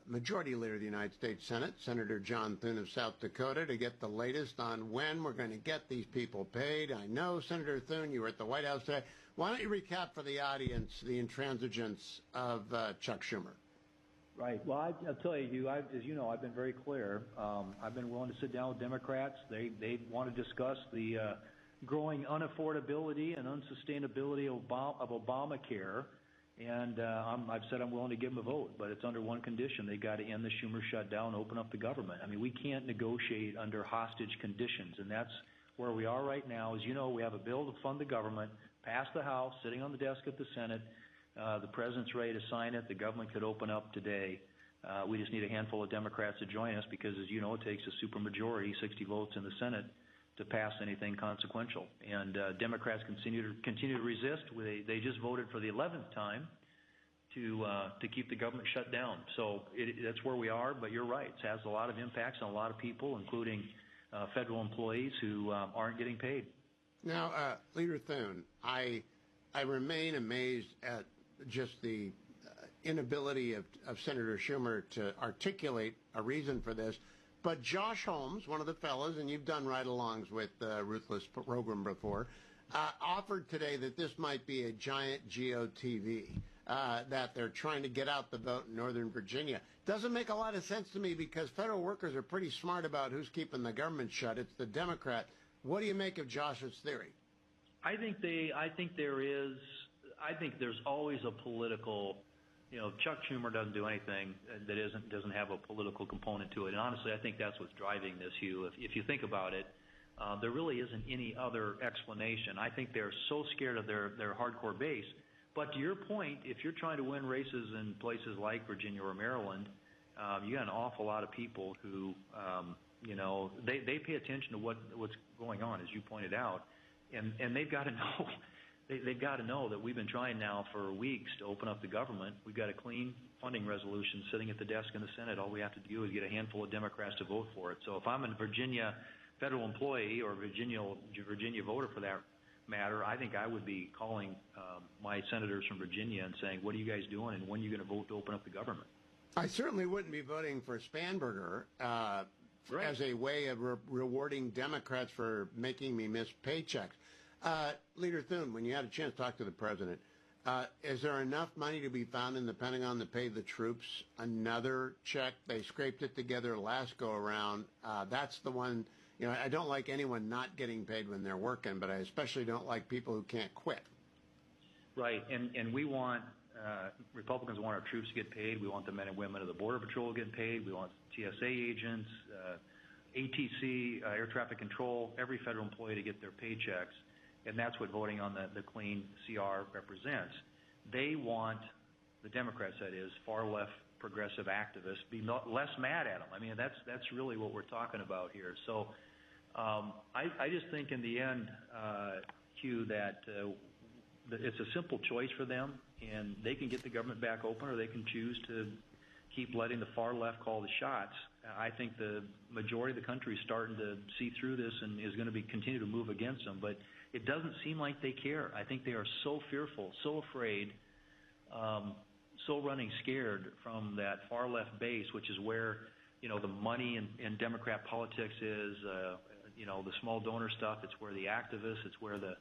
Majority Leader of the United States Senate, Senator John Thune of South Dakota, to get the latest on when we're going to get these people paid. I know, Senator Thune, you were at the White House today. Why don't you recap for the audience the intransigence of Chuck Schumer? Right. Well, I'll tell you, Hugh, as you know, I've been very clear. I've been willing to sit down with Democrats. They want to discuss the growing unaffordability and unsustainability of Obamacare. And I've said I'm willing to give them a vote, but it's under one condition. They got to end the Schumer shutdown, open up the government. I mean, we can't negotiate under hostage conditions, and that's where we are right now. As you know, we have a bill to fund the government, passed the House, sitting on the desk at the Senate. The president's ready to sign it. The government could open up today. We just need a handful of Democrats to join us because, as you know, it takes a supermajority, 60 votes in the Senate, to pass anything consequential. And Democrats continue to resist. They just voted for the 11th time to keep the government shut down. So that's where we are, but you're right. It has a lot of impacts on a lot of people, including federal employees who aren't getting paid. Now, Leader Thune, I remain amazed at just the inability of Senator Schumer to articulate a reason for this. But Josh Holmes, one of the fellows, and you've done ride-alongs with Ruthless Program before, offered today that this might be a giant GOTV, that they're trying to get out the vote in Northern Virginia. Doesn't make a lot of sense to me because federal workers are pretty smart about who's keeping the government shut. It's the Democrat. What do you make of Josh's theory? I think there's always a political. You know, Chuck Schumer doesn't do anything that doesn't have a political component to it. And honestly, I think that's what's driving this, Hugh. If you think about it, there really isn't any other explanation. I think they're so scared of their hardcore base. But to your point, if you're trying to win races in places like Virginia or Maryland, you got an awful lot of people who, they pay attention to what's going on, as you pointed out, and they've got to know. They've got to know that we've been trying now for weeks to open up the government. We've got a clean funding resolution sitting at the desk in the Senate. All we have to do is get a handful of Democrats to vote for it. So if I'm a Virginia federal employee or Virginia voter for that matter, I think I would be calling my senators from Virginia and saying, what are you guys doing and when are you going to vote to open up the government? I certainly wouldn't be voting for Spanberger as a way of rewarding Democrats for making me miss paychecks. Leader Thune, when you had a chance to talk to the president, is there enough money to be found in the Pentagon to pay the troops another check? They scraped it together last go around. That's the one, I don't like anyone not getting paid when they're working, but I especially don't like people who can't quit. Right, and we want, Republicans want our troops to get paid. We want the men and women of the Border Patrol to get paid. We want TSA agents, ATC, air traffic control, every federal employee to get their paychecks. And that's what voting on the clean CR represents. They want, the Democrats that is, far left progressive activists be less mad at them. I mean, that's really what we're talking about here. So I just think in the end, Hugh, that it's a simple choice for them, and they can get the government back open or they can choose to keep letting the far left call the shots. I think the majority of the country is starting to see through this and is going to continue to move against them. But it doesn't seem like they care. I think they are so fearful, so afraid, so running scared from that far left base, which is where, the money in Democrat politics is, the small donor stuff. It's where the activists, it's where the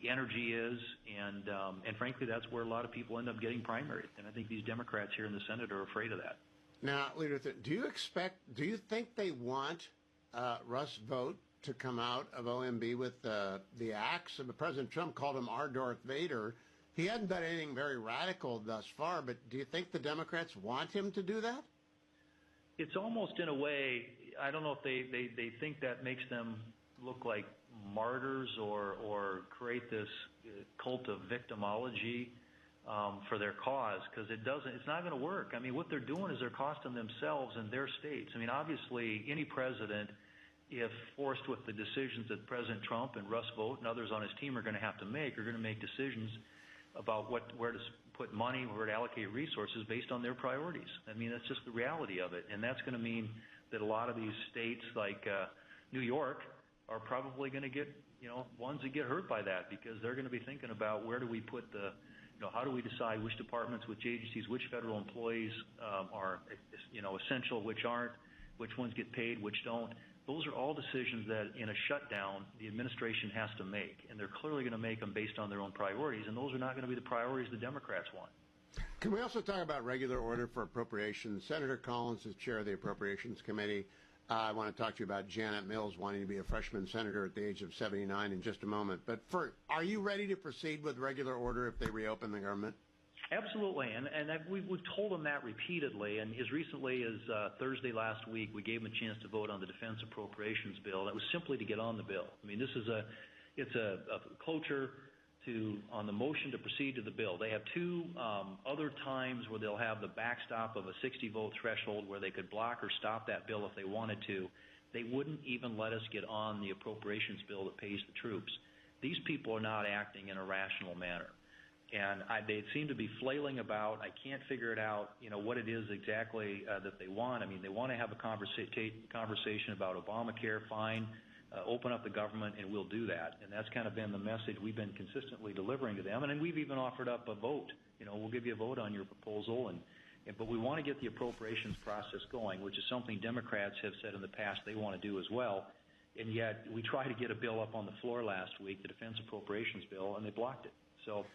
energy is. And frankly, that's where a lot of people end up getting primaried. And I think these Democrats here in the Senate are afraid of that. Now, Leader, do you think they want Russ Vought to come out of OMB with the axe? President Trump called him our Darth Vader. He hadn't done anything very radical thus far, but do you think the Democrats want him to do that? It's almost in a way, I don't know if they think that makes them look like martyrs or create this cult of victimology for their cause, because it's not going to work. I mean, what they're doing is they're costing themselves and their states. I mean, obviously, any president, if forced with the decisions that President Trump and Russ Vought and others on his team are going to have to make, are going to make decisions about where to put money, where to allocate resources based on their priorities. I mean, that's just the reality of it. And that's going to mean that a lot of these states like New York are probably going to get, ones that get hurt by that, because they're going to be thinking about where do we put the how do we decide which departments, which agencies, which federal employees are, essential, which aren't, which ones get paid, which don't. Those are all decisions that in a shutdown the administration has to make, and they're clearly going to make them based on their own priorities, and those are not going to be the priorities the Democrats want. Can we also talk about regular order for appropriations? Senator Collins is chair of the Appropriations Committee. I want to talk to you about Janet Mills wanting to be a freshman senator at the age of 79 in just a moment. But are you ready to proceed with regular order if they reopen the government? Absolutely, and we've told them that repeatedly, and as recently as Thursday last week, we gave them a chance to vote on the Defense Appropriations bill. That was simply to get on the bill. I mean, this is it's a cloture on the motion to proceed to the bill. They have two other times where they'll have the backstop of a 60-vote threshold where they could block or stop that bill if they wanted to. They wouldn't even let us get on the appropriations bill that pays the troops. These people are not acting in a rational manner. And they seem to be flailing about. I can't figure it out, what it is exactly that they want. I mean, they want to have a conversation about Obamacare, fine, open up the government, and we'll do that. And that's kind of been the message we've been consistently delivering to them. And then we've even offered up a vote. We'll give you a vote on your proposal. But we want to get the appropriations process going, which is something Democrats have said in the past they want to do as well. And yet we tried to get a bill up on the floor last week, the Defense Appropriations bill, and they blocked it. So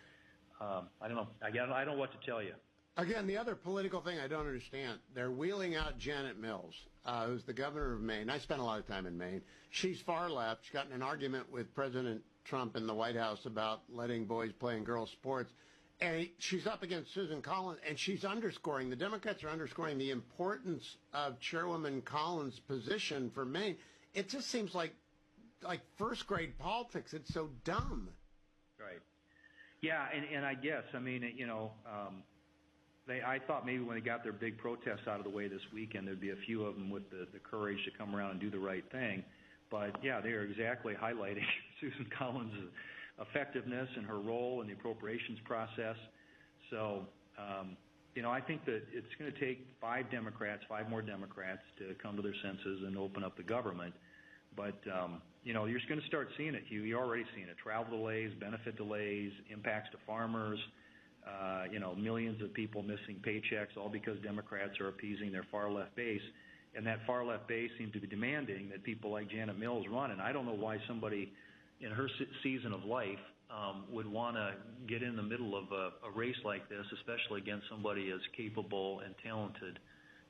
I don't know. I don't know what to tell you. Again, the other political thing I don't understand, they're wheeling out Janet Mills, who's the governor of Maine. I spent a lot of time in Maine. She's far left. She got in an argument with President Trump in the White House about letting boys play in girls' sports. And she's up against Susan Collins, and she's underscoring, the Democrats are underscoring the importance of Chairwoman Collins' position for Maine. It just seems like first-grade politics. It's so dumb. Right. Yeah, and I guess, I mean, I thought maybe when they got their big protests out of the way this weekend, there'd be a few of them with the courage to come around and do the right thing. But, yeah, they are exactly highlighting Susan Collins' effectiveness and her role in the appropriations process. So, I think that it's going to take five more Democrats to come to their senses and open up the government. But, you're just going to start seeing it, Hugh. You're already seeing it. Travel delays, benefit delays, impacts to farmers, millions of people missing paychecks, all because Democrats are appeasing their far-left base. And that far-left base seems to be demanding that people like Janet Mills run. And I don't know why somebody in her season of life would want to get in the middle of a race like this, especially against somebody as capable and talented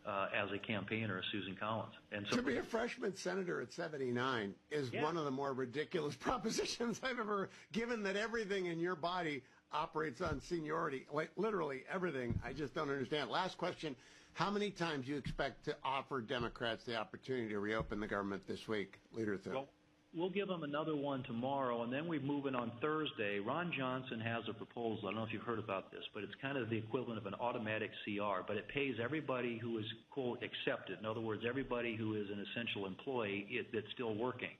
as a campaigner as Susan Collins. And so, to be a freshman senator at 79 is one of the more ridiculous propositions I've ever given, that everything in your body operates on seniority. Like, literally everything. I just don't understand. Last question. How many times do you expect to offer Democrats the opportunity to reopen the government this week, Leader Thune? Well, we'll give them another one tomorrow, and then we move in on Thursday. Ron Johnson has a proposal. I don't know if you've heard about this, but it's kind of the equivalent of an automatic CR, but it pays everybody who is, quote, accepted. In other words, everybody who is an essential employee that's still working.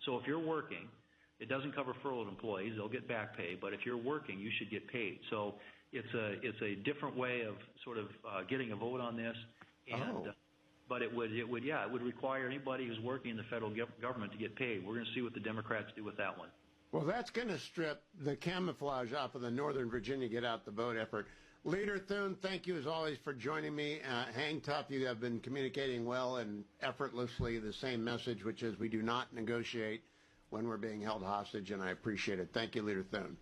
So if you're working, it doesn't cover furloughed employees. They'll get back pay, but if you're working, you should get paid. So it's a different way of sort of getting a vote on this. And, but it would require anybody who's working in the federal government to get paid. We're going to see what the Democrats do with that one. Well, that's going to strip the camouflage off of the Northern Virginia get out the vote effort. Leader Thune, thank you as always for joining me. Hang tough. You have been communicating well and effortlessly the same message, which is we do not negotiate when we're being held hostage, and I appreciate it. Thank you, Leader Thune.